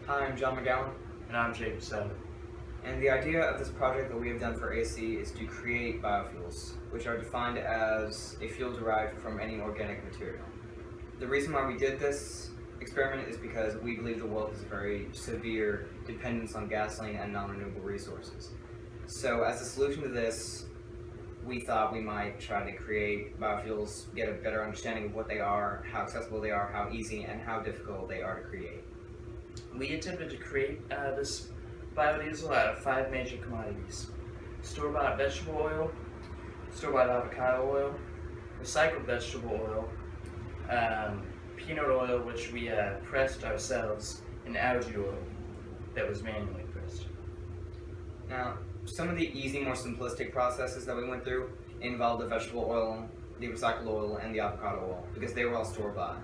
Hi, I'm John McGowan, And I'm James Sadler. and the idea of this project that we have done for AC is to create biofuels, which are defined as a fuel derived from any organic material. The reason why we did this experiment is because we believe the world has a very severe dependence on gasoline and non-renewable resources. So as a solution to this, we thought we might try to create biofuels, get a better understanding of what they are, how accessible they are, how easy and how difficult they are to create. We attempted to create this biodiesel out of 5 major commodities: store-bought vegetable oil, store-bought avocado oil, recycled vegetable oil, peanut oil, which we pressed ourselves, and algae oil that was manually pressed. Now, some of the easy, more simplistic processes that we went through involved the vegetable oil, the recycled oil, and the avocado oil, because they were all store-bought.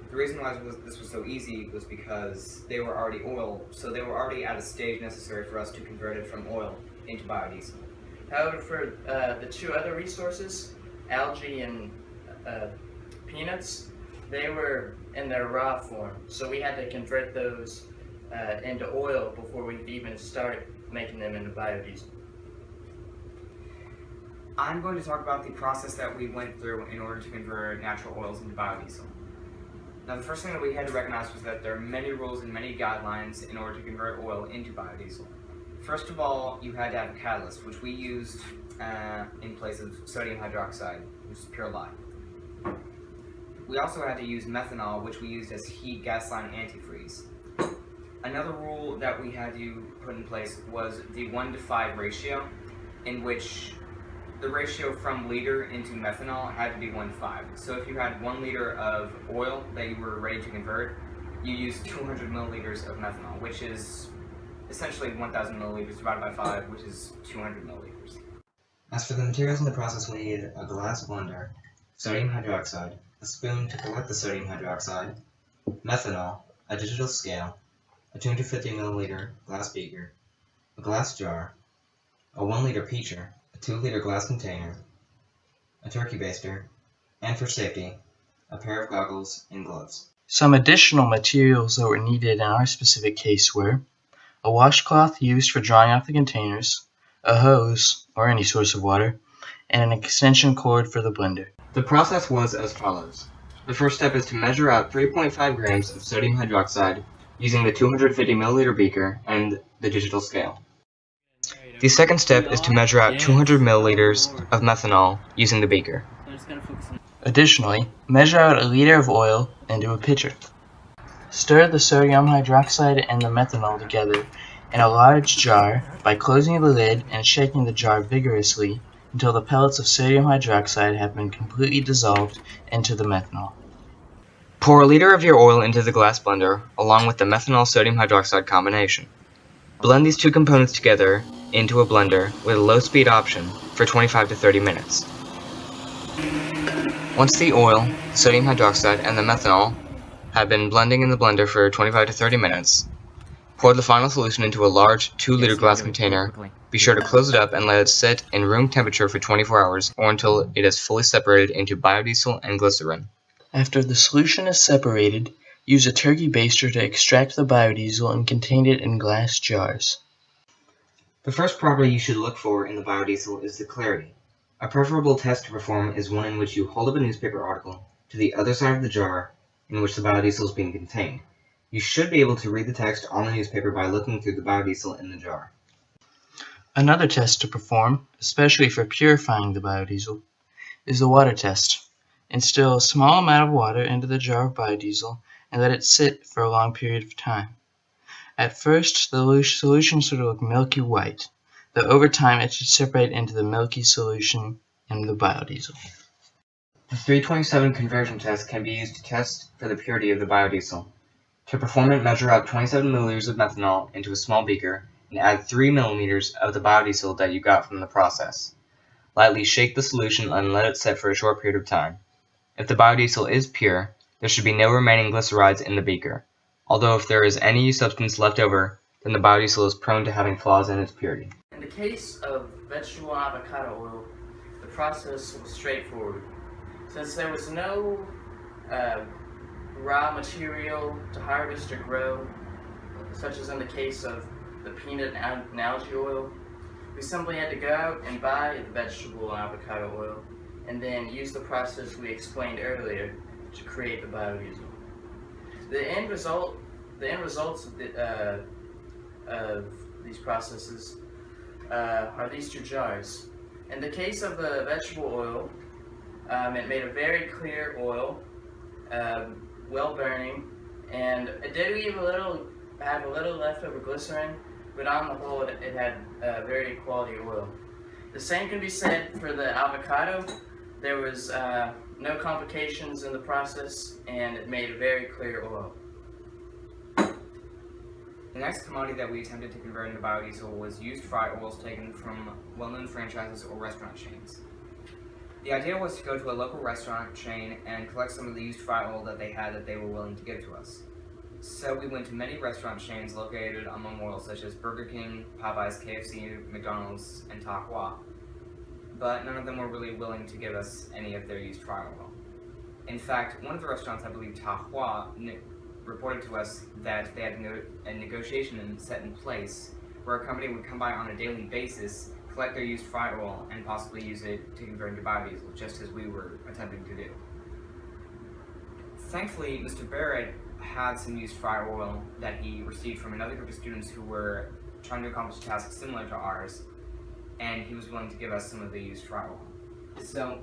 The reason why this was so easy was because they were already oil, so they were already at a stage necessary for us to convert it from oil into biodiesel. However, for the two other resources, algae and peanuts, they were in their raw form, so we had to convert those into oil before we could even start making them into biodiesel. I'm going to talk about the process that we went through in order to convert natural oils into biodiesel. Now, the first thing that we had to recognize was that there are many rules and many guidelines in order to convert oil into biodiesel. First of all, you had to have a catalyst, which we used in place of sodium hydroxide, which is pure lye. We also had to use methanol, which we used as heat gas line antifreeze. Another rule that we had to put in place was the 1:5 ratio, in which the ratio from liter into methanol had to be 1:5. So if you had 1 liter of oil that you were ready to convert, you used 200 milliliters of methanol, which is essentially 1,000 milliliters divided by 5, which is 200 milliliters. As for the materials in the process, we needed a glass blender, sodium hydroxide, a spoon to collect the sodium hydroxide, methanol, a digital scale, a 250 milliliter glass beaker, a glass jar, a 1 liter pitcher, a 2 liter glass container, a turkey baster, and for safety, a pair of goggles and gloves. Some additional materials that were needed in our specific case were a washcloth used for drying off the containers, a hose, or any source of water, and an extension cord for the blender. The process was as follows. The first step is to measure out 3.5 grams of sodium hydroxide using the 250 milliliter beaker and the digital scale. The second step is to measure out 200 milliliters of methanol using the beaker. Additionally, measure out a liter of oil into a pitcher. Stir the sodium hydroxide and the methanol together in a large jar by closing the lid and shaking the jar vigorously until the pellets of sodium hydroxide have been completely dissolved into the methanol. Pour a liter of your oil into the glass blender along with the methanol-sodium hydroxide combination. Blend these two components together into a blender with a low speed option for 25 to 30 minutes. Once the oil, sodium hydroxide, and the methanol have been blending in the blender for 25 to 30 minutes, pour the final solution into a large 2-liter glass container. Be sure to close it up and let it sit in room temperature for 24 hours or until it is fully separated into biodiesel and glycerin. After the solution is separated, use a turkey baster to extract the biodiesel and contain it in glass jars. The first property you should look for in the biodiesel is the clarity. A preferable test to perform is one in which you hold up a newspaper article to the other side of the jar in which the biodiesel is being contained. You should be able to read the text on the newspaper by looking through the biodiesel in the jar. Another test to perform, especially for purifying the biodiesel, is the water test. Instill a small amount of water into the jar of biodiesel and let it sit for a long period of time. At first, the solution should look milky white, though over time it should separate into the milky solution in the biodiesel. The 327 conversion test can be used to test for the purity of the biodiesel. To perform it, measure out 27 milliliters of methanol into a small beaker and add 3 millimeters of the biodiesel that you got from the process. Lightly shake the solution and let it set for a short period of time. If the biodiesel is pure, there should be no remaining glycerides in the beaker, although if there is any substance left over, then the biodiesel is prone to having flaws in its purity. In the case of vegetable avocado oil, the process was straightforward. Since there was no raw material to harvest or grow, such as in the case of the peanut and algae oil, we simply had to go out and buy the vegetable and avocado oil, and then use the process we explained earlier to create the biodiesel. The end results of these processes are these two jars. In the case of the vegetable oil, it made a very clear oil, well burning, and it did have a little leftover glycerin, but on the whole it had very quality oil. The same can be said for the avocado. There was no complications in the process, and it made a very clear oil. The next commodity that we attempted to convert into biodiesel was used fry oils taken from well-known franchises or restaurant chains. The idea was to go to a local restaurant chain and collect some of the used fry oil that they had that they were willing to give to us. So we went to many restaurant chains located on Memorial, such as Burger King, Popeyes, KFC, McDonald's, and Tahua, but none of them were really willing to give us any of their used fry oil. In fact, one of the restaurants, I believe Tahua, reported to us that they had a negotiation set in place where a company would come by on a daily basis, collect their used fry oil, and possibly use it to convert into biodiesel, just as we were attempting to do. Thankfully, Mr. Barrett had some used fry oil that he received from another group of students who were trying to accomplish tasks similar to ours, and he was willing to give us some of the used fry oil. So,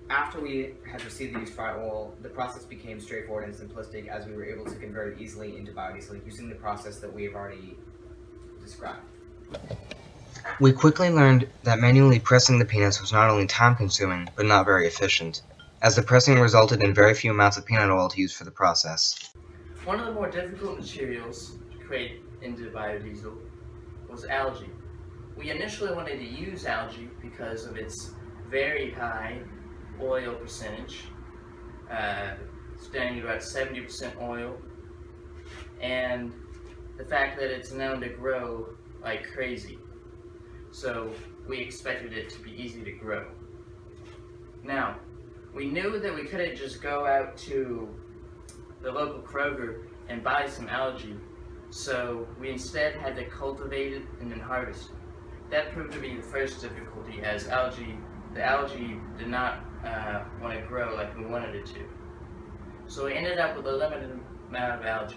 after we had received the used fry oil, the process became straightforward and simplistic, as we were able to convert it easily into biodiesel using the process that we have already described. We quickly learned that manually pressing the peanuts was not only time-consuming, but not very efficient, as the pressing resulted in very few amounts of peanut oil to use for the process. One of the more difficult materials to create into biodiesel was algae. We initially wanted to use algae because of its very high oil percentage, standing at about 70% oil, and the fact that it's known to grow like crazy. So we expected it to be easy to grow. Now, we knew that we couldn't just go out to the local Kroger and buy some algae, so we instead had to cultivate it and then harvest it. That proved to be the first difficulty, as the algae did not want to grow like we wanted it to. So we ended up with a limited amount of algae.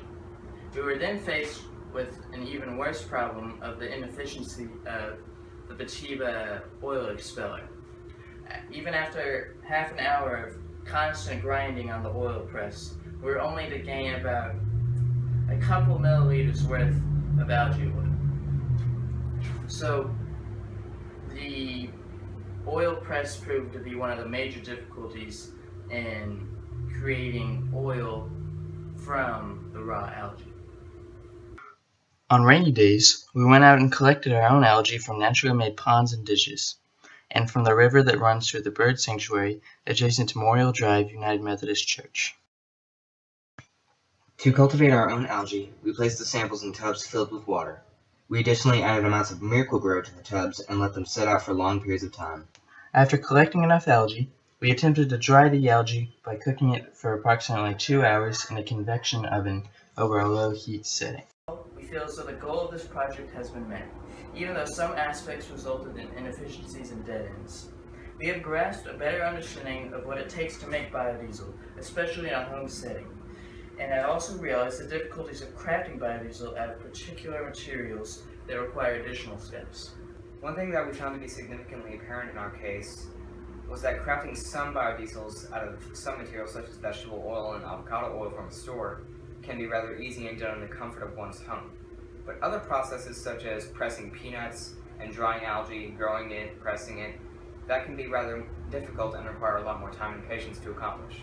We were then faced with an even worse problem of the inefficiency of the Batiba oil expeller. Even after half an hour of constant grinding on the oil press, we were only to gain about a couple milliliters worth of algae oil. So the oil press proved to be one of the major difficulties in creating oil from the raw algae. On rainy days, we went out and collected our own algae from naturally made ponds and ditches, and from the river that runs through the bird sanctuary adjacent to Memorial Drive United Methodist Church. To cultivate our own algae, we placed the samples in tubs filled with water. We additionally added amounts of Miracle-Gro to the tubs and let them sit out for long periods of time. After collecting enough algae, we attempted to dry the algae by cooking it for approximately 2 hours in a convection oven over a low heat setting. We feel as though the goal of this project has been met, even though some aspects resulted in inefficiencies and dead ends. We have grasped a better understanding of what it takes to make biodiesel, especially in a home setting, and I also realized the difficulties of crafting biodiesel out of particular materials that require additional steps. One thing that we found to be significantly apparent in our case was that crafting some biodiesels out of some materials such as vegetable oil and avocado oil from a store can be rather easy and done in the comfort of one's home. But other processes such as pressing peanuts and drying algae, growing it, pressing it, that can be rather difficult and require a lot more time and patience to accomplish.